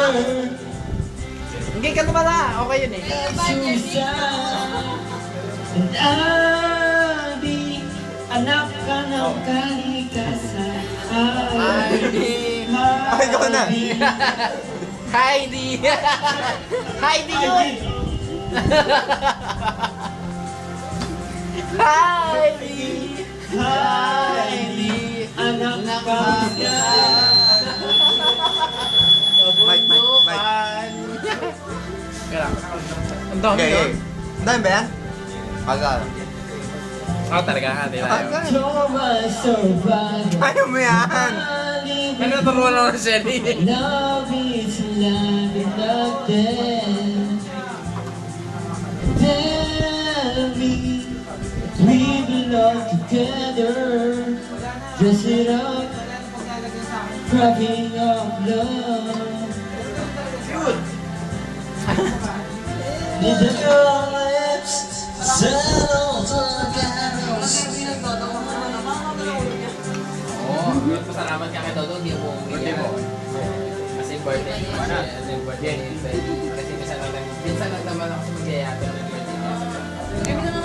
Hindi ka naman na. Okay yun eh. And I'll be anak ka ng kalikasan. Heidi. Ay, ikaw na. Heidi. Heidi yun. Heidi. Heidi. Anak ka Mike. Ang dami Okay, yun. okay. Ang dami ba yan? Pagal. Oh, talaga nga. Pagal. survival. Ayaw mo yan. Ano turuan ako ng Shelly? Love is life and love death. Tell me we belong together. Dress it up, cracking of love. Need your lips settle together. Oo, pasalamat ka kay Dodo, hindi mo umuwi yan. Kasi birthday niya siya. Kasi birthday niya. Kasi minsan lang naman ako sa magyayate ng birthday niya.